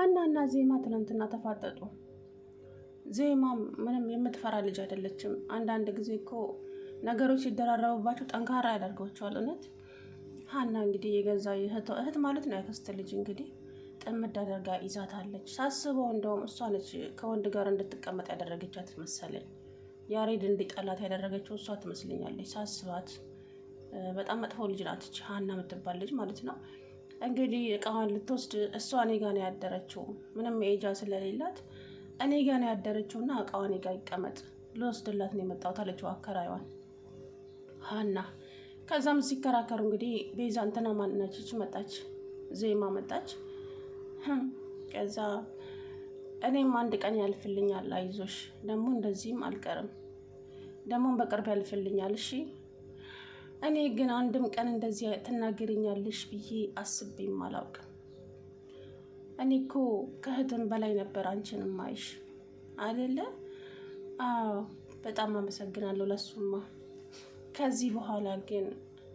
ሀናና ዜማ ትናንትና ተፋጠጡ። ዜማ ምንም የምትፈራ ልጅ አይደለችም። አንዳንድ ጊዜ እኮ ነገሮች ሲደራረቡባቸው ጠንካራ ያደርጓቸዋል። እውነት ሀና እንግዲህ የገዛ እህት ማለት ነው፣ ያክስት ልጅ እንግዲህ ጥምድ አድርጋ ይዛታለች። ሳስበው እንደውም እሷ ነች ከወንድ ጋር እንድትቀመጥ ያደረገቻት መሰለኝ። ያሬድ እንዲጠላት ያደረገችው እሷ ትመስለኛለች ሳስባት። በጣም መጥፎ ልጅ ናት ሀና የምትባል ልጅ ማለት ነው። እንግዲህ እቃዋን ልትወስድ እሷ እኔ ጋ ነው ያደረችው፣ ምንም ኤጃ ስለሌላት እኔ ጋ ነው ያደረችውና እቃዋ እኔ ጋ ይቀመጥ ልወስድላት ነው የመጣሁት አለችው አከራይዋን ሀና። ከዛም ሲከራከሩ እንግዲህ ቤዛ እንትና ማንናችች መጣች፣ ዜማ መጣች። ከዛ እኔም አንድ ቀን ያልፍልኛል፣ አይዞሽ፣ ደግሞ እንደዚህም አልቀርም፣ ደግሞም በቅርብ ያልፍልኛል። እሺ እኔ ግን አንድም ቀን እንደዚህ ትናገሪኛለሽ ብዬ አስቤም አላውቅም። እኔ እኮ ከእህትም በላይ ነበር አንቺንም ማይሽ አይደለ? አዎ በጣም አመሰግናለሁ ለሱማ። ከዚህ በኋላ ግን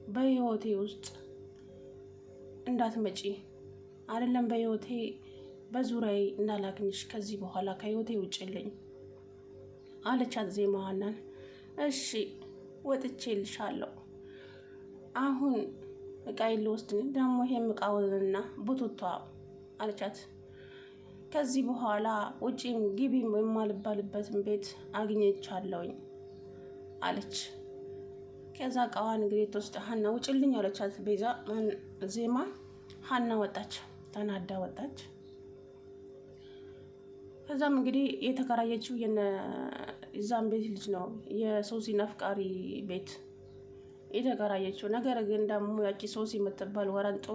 በህይወቴ ውስጥ እንዳትመጪ፣ አይደለም በህይወቴ በዙሪያዬ እንዳላገኝሽ፣ ከዚህ በኋላ ከህይወቴ ውጭልኝ አለቻት ዜማ ሀናን። እሺ ወጥቼልሻለሁ፣ አሁን እቃዬን ልወስድ ደግሞ ይሄም እቃውንና ቡቱቷ አለቻት። ከዚህ በኋላ ውጪም ግቢም የማልባልበትን ቤት አግኝቻለሁኝ አለች። ከዛ እቃዋን እንግዲህ ትወስድ ሀና ውጭልኝ አለቻት ቤዛ ዜማ። ሀና ወጣች፣ ተናዳ ወጣች። ከዛም እንግዲህ የተከራየችው የዛም ቤት ልጅ ነው፣ የሶሲን አፍቃሪ ቤት የተከራየችው። ነገር ግን ደግሞ ያቺ ሶሲ የምትባል ወረንጦ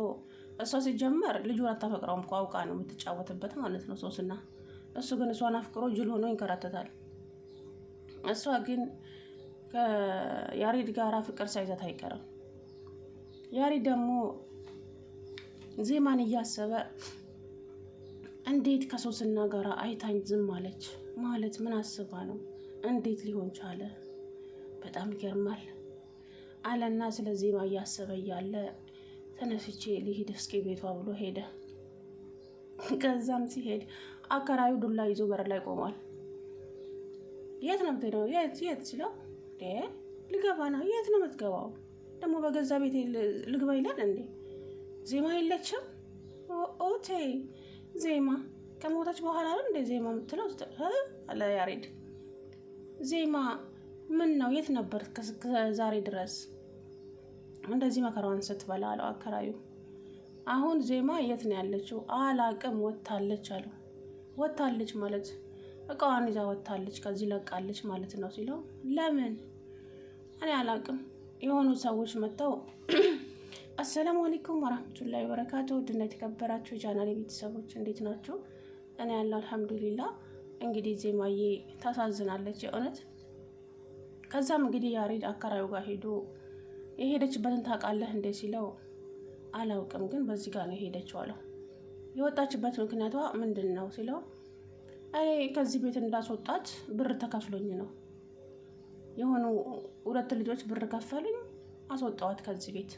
እሷ ሲጀመር ልጁን አታፈቅረውም እኮ አውቃ ነው የምትጫወትበት ማለት ነው ሶስና። እሱ ግን እሷን አፍቅሮ ጅል ሆኖ ይንከራተታል። እሷ ግን ከያሬድ ጋራ ፍቅር ሳይዛት አይቀርም። ያሬድ ደግሞ ዜማን እያሰበ እንዴት ከሶስና ጋራ አይታኝ ዝም አለች ማለት ምን አስባ ነው? እንዴት ሊሆን ቻለ? በጣም ይገርማል አለና ስለ ዜማ እያሰበ እያለ ተነስቼ ሊሄድ እስኪ ቤቷ ብሎ ሄደ። ከዛም ሲሄድ አከራዩ ዱላ ይዞ በር ላይ ቆሟል። የት ነው የምትሄደው? የት ሲለው ልገባ ነው። የት ነው የምትገባው? ደግሞ በገዛ ቤት ልግባ ይላል እንዴ? ዜማ የለችም? ኦቴ ዜማ ከሞታች በኋላ ነው እንደ ዜማ የምትለው አለ ያሬድ። ዜማ ምን ነው የት ነበር ከዛሬ ድረስ እንደዚህ መከራዋን ስትበላ አለው አከራዩ። አሁን ዜማ የት ነው ያለችው? አላቅም፣ ወታለች አለው። ወታለች ማለት እቃዋን ይዛ ወታለች፣ ከዚህ ለቃለች ማለት ነው ሲለው፣ ለምን እኔ አላቅም። የሆኑ ሰዎች መጥተው አሰላሙ አለይኩም ወራህመቱላሂ ወበረካቱ። ውድና የተከበራችሁ የቻናሌ ቤተሰቦች እንዴት ናችሁ? እኔ ያለው አልሐምዱሊላህ። እንግዲህ ዜማዬ ታሳዝናለች የእውነት። ከዛም እንግዲህ ያሬድ አከራዩ ጋር ሄዶ የሄደችበትን ታውቃለህ እንዴ ሲለው፣ አላውቅም ግን በዚህ ጋር ነው የሄደችው አለው። የወጣችበት ምክንያቷ ምንድን ነው ሲለው፣ እኔ ከዚህ ቤት እንዳስወጣት ብር ተከፍሎኝ ነው። የሆኑ 2 ልጆች ብር ከፈሉኝ፣ አስወጣዋት ከዚህ ቤት።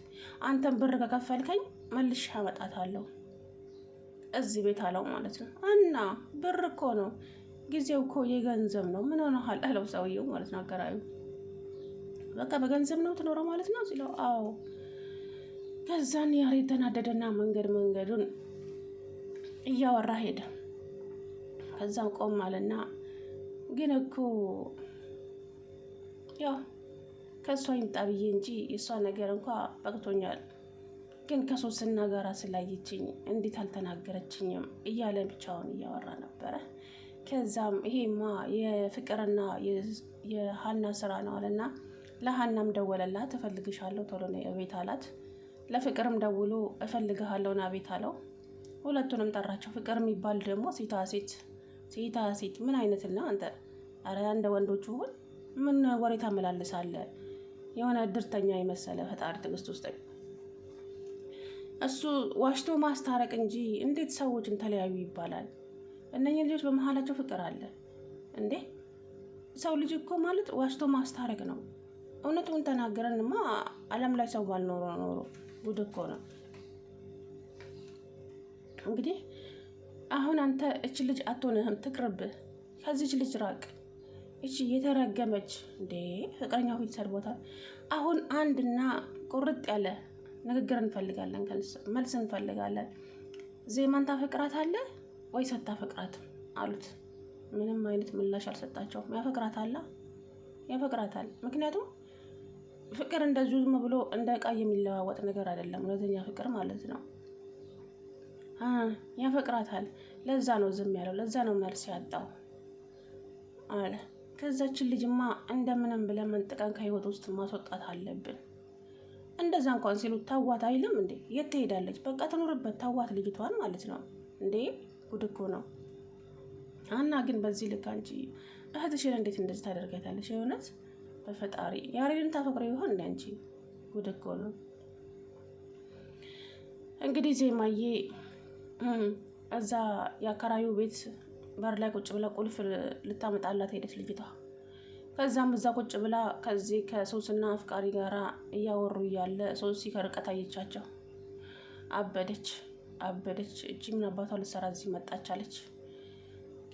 አንተም ብር ከከፈልከኝ መልሼ አመጣታለሁ እዚህ ቤት አለው ማለት ነው። እና ብር እኮ ነው፣ ጊዜው እኮ የገንዘብ ነው። ምን ሆነሃል አለው ሰውየው ማለት ነው አከራዩ። በቃ በገንዘብ ነው ትኖረው ማለት ነው ሲለው፣ አዎ። ከዛን ያሬድ ተናደደና መንገዱን እያወራ ሄደ። ከዛም ቆም አለና ግን እኮ ያው ከእሷ ይምጣ ብዬ እንጂ የእሷ ነገር እንኳ በቅቶኛል፣ ግን ከሶስና ጋራ ስላየችኝ እንዴት አልተናገረችኝም እያለ ብቻውን እያወራ ነበረ። ከዛም ይሄማ የፍቅርና የሀና ስራ ነው አለና ለሀናም ደወለላት። እፈልግሻለሁ ቶሎ ነው ቤት አላት። ለፍቅርም ደውሎ እፈልግሃለሁ ና ቤት አለው። ሁለቱንም ጠራቸው። ፍቅር የሚባል ደግሞ ሴታ ሴት ምን አይነት ነው አንተ? አረ እንደ ወንዶቹ ሁን። ምን ወሬ ታመላልሳለህ? የሆነ እድርተኛ የመሰለ ፈጣሪ ትዕግስት ውስጥ እሱ ዋሽቶ ማስታረቅ እንጂ እንዴት ሰዎችን ተለያዩ ይባላል? እነኚህ ልጆች በመሀላቸው ፍቅር አለ እንዴ? ሰው ልጅ እኮ ማለት ዋሽቶ ማስታረቅ ነው። እውነቱን ተናገረንማ ዓለም ላይ ሰው ባልኖሮ ኖሮ ጉድ እኮ ነው። እንግዲህ አሁን አንተ እች ልጅ አትሆንህም፣ ትቅርብህ፣ ከዚች ልጅ ራቅ። እቺ የተረገመች እንዴ ፍቅረኛው ፊት ሰድቦታል። አሁን አንድና ቁርጥ ያለ ንግግር እንፈልጋለን፣ መልስ እንፈልጋለን። ዜማን ታፈቅራታለህ ወይስ አታፈቅራትም አሉት። ምንም አይነት ምላሽ አልሰጣቸውም። ያፈቅራታል። ምክንያቱም ፍቅር እንደዚሁ ዝም ብሎ እንደ ዕቃ የሚለዋወጥ ነገር አይደለም። እውነተኛ ፍቅር ማለት ነው። ያፈቅራታል። ለዛ ነው ዝም ያለው፣ ለዛ ነው መልስ ያጣው አለ። ከዛችን ልጅማ እንደምንም ብለን መንጥቀን ከህይወት ውስጥ ማስወጣት አለብን። እንደዛ እንኳን ሲሉት ታዋት አይልም እንዴ? የት ትሄዳለች? በቃ ትኖርበት፣ ታዋት ልጅቷን ማለት ነው እንዴ። ጉድ እኮ ነው። ሀና ግን በዚህ ልክ አንቺ እህትሽን እንዴት እንደዚህ ታደርጋታለሽ? የእውነት በፈጣሪ ያሬድን ታፈቅረው ይሆን እንዴ አንቺ? ጉድ እኮ ነው። እንግዲህ ዜማዬ እዛ የአከራዩ ቤት በር ላይ ቁጭ ብላ ቁልፍ ልታመጣላት ሄደች ልጅቷ። ከዛም እዛ ቁጭ ብላ ከዚህ ከሶስና አፍቃሪ ጋራ እያወሩ እያለ ሶሲ ከርቀት አየቻቸው። አበደች። እጅ ምን አባቷ ልትሰራ እዚህ መጣች አለች።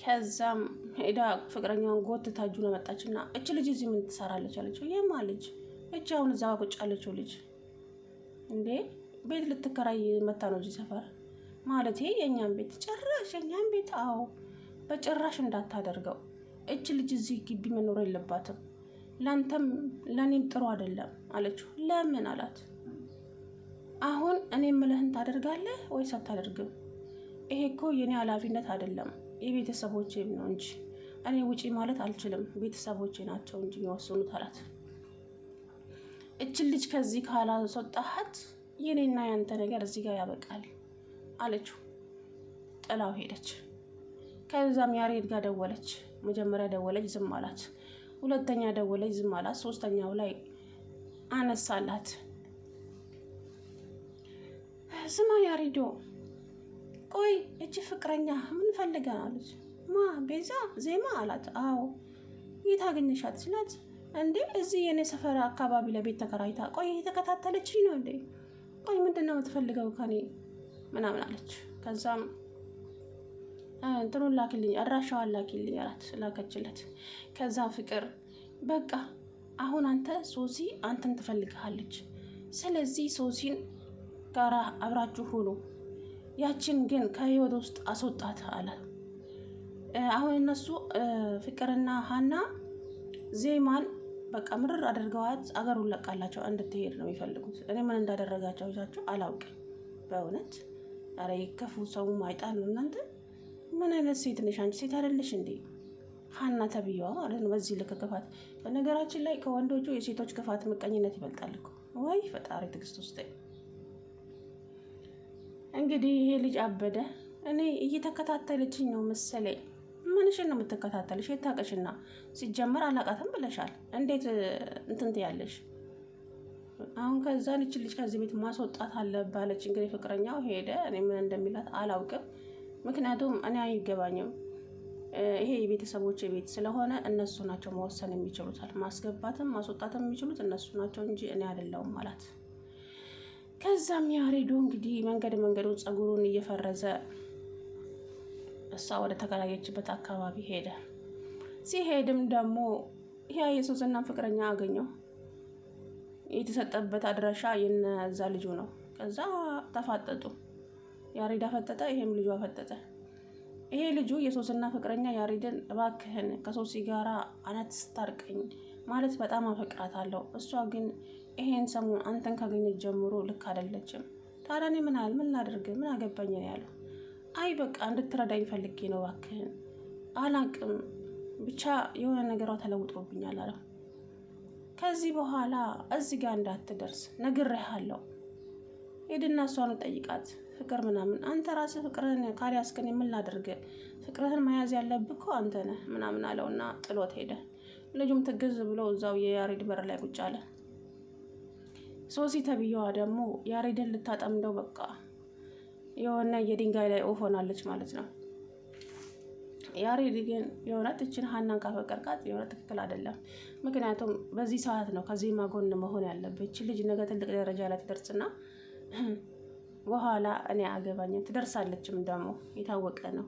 ከዛም ሄዳ ፍቅረኛዋን ጎትታ እጁን መጣችና እች ልጅ እዚህ ምን ትሰራለች አለችው። የማ ልጅ? እጅ አሁን እዛ ቁጭ አለችው ልጅ። እንዴ ቤት ልትከራይ መታ ነው እዚህ ሰፈር ማለት? የእኛም ቤት? ጭራሽ የእኛም ቤት? አዎ በጭራሽ እንዳታደርገው። እች ልጅ እዚህ ግቢ መኖር የለባትም፣ ላንተም ለኔም ጥሩ አይደለም አለችው። ለምን አላት። አሁን እኔ የምልህን ታደርጋለህ ወይስ አታደርግም? ይሄ እኮ የኔ ኃላፊነት አይደለም የቤተሰቦቼም ነው እንጂ እኔ ውጪ ማለት አልችልም፣ ቤተሰቦቼ ናቸው እንጂ የሚወስኑት አላት። እችን ልጅ ከዚህ ካላስወጣሃት የኔና ያንተ ነገር እዚህ ጋር ያበቃል አለችው። ጥላው ሄደች። ከዛም ያሬድ ጋር ደወለች። መጀመሪያ ደወለች፣ ዝም አላት። ሁለተኛ ደወለች፣ ዝም አላት። ሶስተኛው ላይ አነሳላት። ስማ ያሬዶ፣ ቆይ እቺ ፍቅረኛ ምን ፈልጋ አለች። ማ ቤዛ? ዜማ አላት። አዎ የት አገኘሻት ስላት፣ እንዴ እዚህ የኔ ሰፈር አካባቢ ለቤት ተከራይታ፣ ቆይ የተከታተለችኝ ነው እንዴ? ቆይ ምንድነው የምትፈልገው ከኔ ምናምን አለች። ከዛም እንትኑን ላክልኝ፣ አድራሻዋን ላኪልኝ አላት። ላከችለት። ከዛ ፍቅር በቃ አሁን አንተ ሶሲ አንተን ትፈልግሃለች፣ ስለዚህ ሶሲን ጋራ አብራችሁ ሁኑ፣ ያችን ግን ከህይወት ውስጥ አስወጣት አለ። አሁን እነሱ ፍቅርና ሀና ዜማን በቃ ምርር አድርገዋት አገሩን ለቃላቸው እንድትሄድ ነው የሚፈልጉት። እኔ ምን እንዳደረጋቸው ይዛቸው አላውቅም በእውነት። ኧረ የከፉ ሰው አይጣል ነው እናንተ። ምን አይነት ሴት ነሽ አንቺ? ሴት አይደለሽ እንዴ ሀና ተብዬዋ ማለት ነው። በዚህ ልክ ክፋት። በነገራችን ላይ ከወንዶቹ የሴቶች ክፋት ምቀኝነት ይበልጣል እኮ። ወይ ፈጣሪ ትዕግስት ውስጥ። እንግዲህ ይሄ ልጅ አበደ። እኔ እየተከታተለችኝ ነው መሰለኝ። ምንሽን ነው የምትከታተልሽ? የታቀሽና ሲጀመር አላቃትም ብለሻል። እንዴት እንትን ትያለሽ? አሁን ከዛ ልጅ ከዚህ ቤት ማስወጣት አለባለች። እንግዲህ ፍቅረኛው ሄደ። እኔ ምን እንደሚላት አላውቅም። ምክንያቱም እኔ አይገባኝም። ይሄ የቤተሰቦች ቤት ስለሆነ እነሱ ናቸው መወሰን የሚችሉታል። ማስገባትም ማስወጣትም የሚችሉት እነሱ ናቸው እንጂ እኔ አይደለሁም ማለት። ከዛም ያሬዶ እንግዲህ መንገዱን ጸጉሩን እየፈረዘ እሷ ወደ ተከራየችበት አካባቢ ሄደ። ሲሄድም ደግሞ ይሄ የሱስና ፍቅረኛ አገኘው። የተሰጠበት አድራሻ የነዛ ልጁ ነው። ከዛ ተፋጠጡ። ያሬድ አፈጠጠ፣ ይሄም ልጁ አፈጠጠ። ይሄ ልጁ የሶስና ፍቅረኛ ያሬድን እባክህን ከሶሲ ጋራ አናት ስታርቀኝ ማለት በጣም አፈቅራታለሁ፣ እሷ ግን ይሄን ሰሞን አንተን ካገኘች ጀምሮ ልክ አይደለችም። ታዲያ እኔ ምን ላድርግ? ምን አገባኝ ነው ያለው። አይ በቃ እንድትረዳኝ ፈልጌ ነው እባክህን፣ አላቅም ብቻ የሆነ ነገሯ ተለውጦብኛል አለው። ከዚህ በኋላ እዚህ ጋር እንዳትደርስ ነግሬሃለሁ፣ ሄድና እሷን ጠይቃት ፍቅር ምናምን። አንተ ራስህ ፍቅርህን ካልያዝክን ምን ላድርግ? ፍቅርህን መያዝ ያለብህ እኮ አንተ ነህ ምናምን አለውና ጥሎት ሄደ። ልጁም ትግዝ ብሎ እዛው የያሬድ በር ላይ ቁጭ አለ። ሶሲ ተብዬዋ ደግሞ ያሬድን ልታጠምደው በቃ የሆነ የድንጋይ ላይ ኦፍ ሆናለች ማለት ነው። ያሬድ ግን የእውነት እችን ሀናን ካፈቀርካት የእውነት ትክክል አይደለም። ምክንያቱም በዚህ ሰዓት ነው ከዜማ ጎን መሆን ያለብህ። እችን ልጅ ነገ ትልቅ ደረጃ ላይ ትደርስና በኋላ እኔ አገባኝም ትደርሳለችም ደግሞ የታወቀ ነው።